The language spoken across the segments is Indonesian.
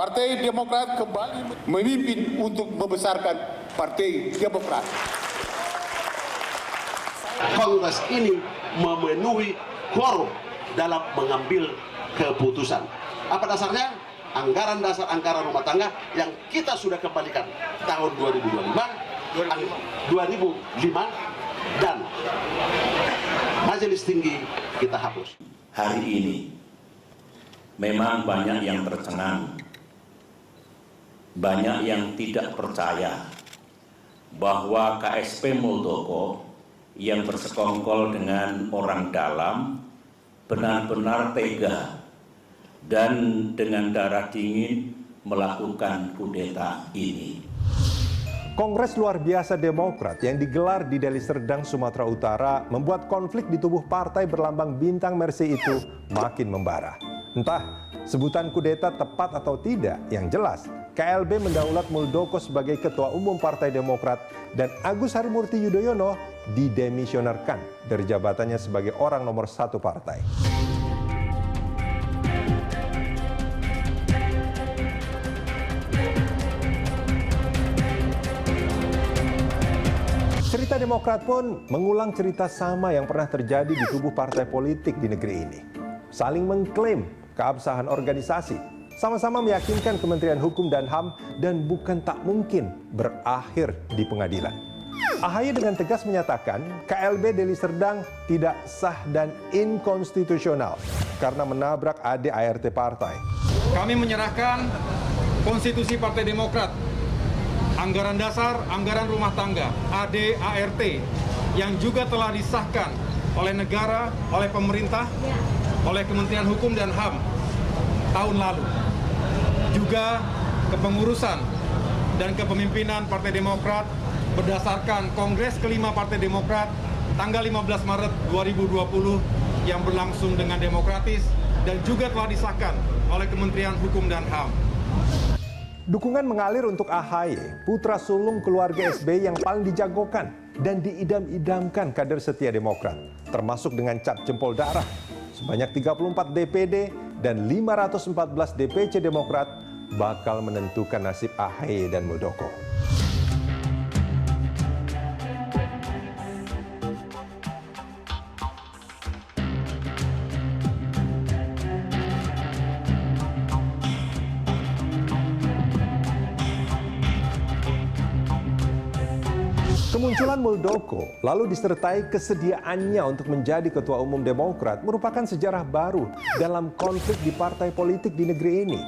Partai Demokrat kembali memimpin untuk membesarkan Partai Demokrat. Kongres ini memenuhi quorum dalam mengambil keputusan. Apa dasarnya? Anggaran dasar anggaran rumah tangga yang kita sudah kembalikan tahun 2005 dan Majelis Tinggi kita hapus. Hari ini memang banyak yang tercengang, banyak yang tidak percaya bahwa KSP Muldoko yang bersekongkol dengan orang dalam benar-benar tega dan dengan darah dingin melakukan kudeta ini. Kongres luar biasa Demokrat yang digelar di Deli Serdang, Sumatera Utara membuat konflik di tubuh partai berlambang bintang Mercy itu makin membara. Entah sebutan kudeta tepat atau tidak, yang jelas KLB mendaulat Muldoko sebagai Ketua Umum Partai Demokrat dan Agus Harimurti Yudhoyono didemisionerkan dari jabatannya sebagai orang nomor 1 partai. Cerita Demokrat pun mengulang cerita sama yang pernah terjadi di tubuh partai politik di negeri ini. Saling mengklaim keabsahan organisasi, sama-sama meyakinkan Kementerian Hukum dan HAM dan bukan tak mungkin berakhir di pengadilan. AHY dengan tegas menyatakan KLB Deli Serdang tidak sah dan inkonstitusional karena menabrak ADART partai. Kami menyerahkan konstitusi Partai Demokrat, anggaran dasar, anggaran rumah tangga, ADART, yang juga telah disahkan oleh negara, oleh pemerintah, oleh Kementerian Hukum dan HAM tahun lalu. Juga kepengurusan dan kepemimpinan Partai Demokrat berdasarkan Kongres kelima Partai Demokrat tanggal 15 Maret 2020 yang berlangsung dengan demokratis dan juga telah disahkan oleh Kementerian Hukum dan HAM. Dukungan mengalir untuk AHY, putra sulung keluarga SBY yang paling dijagokan dan diidam-idamkan kader setia Demokrat, termasuk dengan cap jempol darah. Sebanyak 34 DPD dan 514 DPC Demokrat bakal menentukan nasib AHY dan Muldoko. Kemunculan Muldoko lalu disertai kesediaannya untuk menjadi Ketua Umum Demokrat merupakan sejarah baru dalam konflik di partai politik di negeri ini.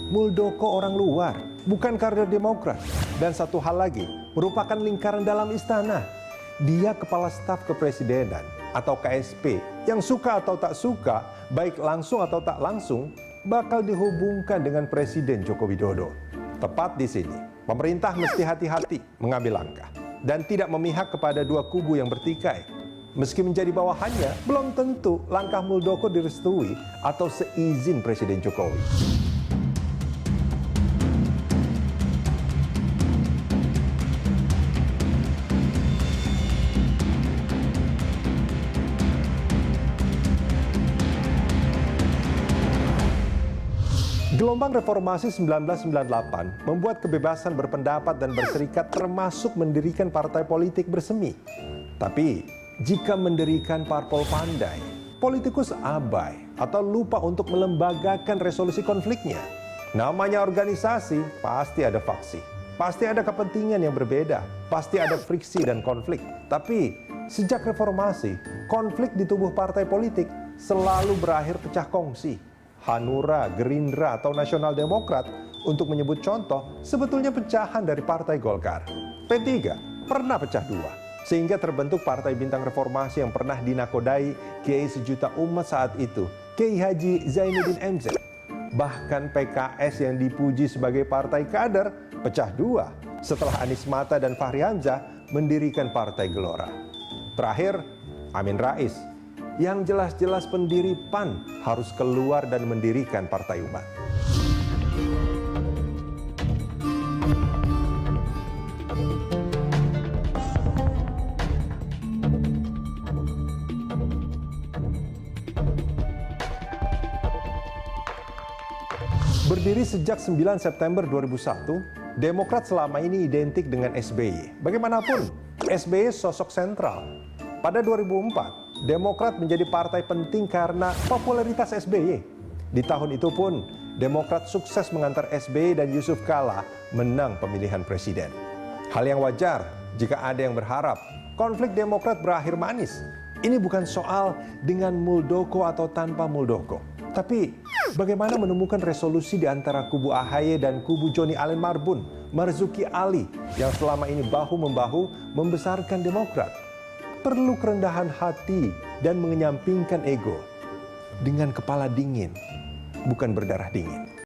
Muldoko orang luar, bukan kader Demokrat. Dan satu hal lagi, merupakan lingkaran dalam istana. Dia kepala staf kepresidenan atau KSP yang suka atau tak suka, baik langsung atau tak langsung, bakal dihubungkan dengan Presiden Joko Widodo. Tepat di sini, pemerintah mesti hati-hati mengambil langkah dan tidak memihak kepada dua kubu yang bertikai. Meski menjadi bawahannya, belum tentu langkah Muldoko direstui atau seizin Presiden Jokowi. Gelombang reformasi 1998 membuat kebebasan berpendapat dan berserikat termasuk mendirikan partai politik bersemi. Tapi jika mendirikan parpol pandai, politikus abai atau lupa untuk melembagakan resolusi konfliknya. Namanya organisasi, pasti ada faksi, pasti ada kepentingan yang berbeda, pasti ada friksi dan konflik. Tapi sejak reformasi, konflik di tubuh partai politik selalu berakhir pecah kongsi. Hanura, Gerindra, atau Nasional Demokrat untuk menyebut contoh sebetulnya pecahan dari Partai Golkar. P3 pernah pecah dua, sehingga terbentuk Partai Bintang Reformasi yang pernah dinakodai Kiai sejuta umat saat itu, Kiai Haji Zainuddin MZ. Bahkan PKS yang dipuji sebagai partai kader pecah dua setelah Anies Mata dan Fahri Hamzah mendirikan Partai Gelora. Terakhir, Amin Rais yang jelas-jelas pendiri PAN harus keluar dan mendirikan Partai Umat. Berdiri sejak 9 September 2001, Demokrat selama ini identik dengan SBY. Bagaimanapun, SBY sosok sentral. Pada 2004, Demokrat menjadi partai penting karena popularitas SBY. Di tahun itu pun, Demokrat sukses mengantar SBY dan Yusuf Kala menang pemilihan presiden. Hal yang wajar jika ada yang berharap konflik Demokrat berakhir manis. Ini bukan soal dengan Muldoko atau tanpa Muldoko. Tapi bagaimana menemukan resolusi di antara kubu AHY dan kubu Joni Allen Marbun, Marzuki Ali yang selama ini bahu-membahu membesarkan Demokrat. Perlu kerendahan hati dan mengenyampingkan ego dengan kepala dingin, bukan berdarah dingin.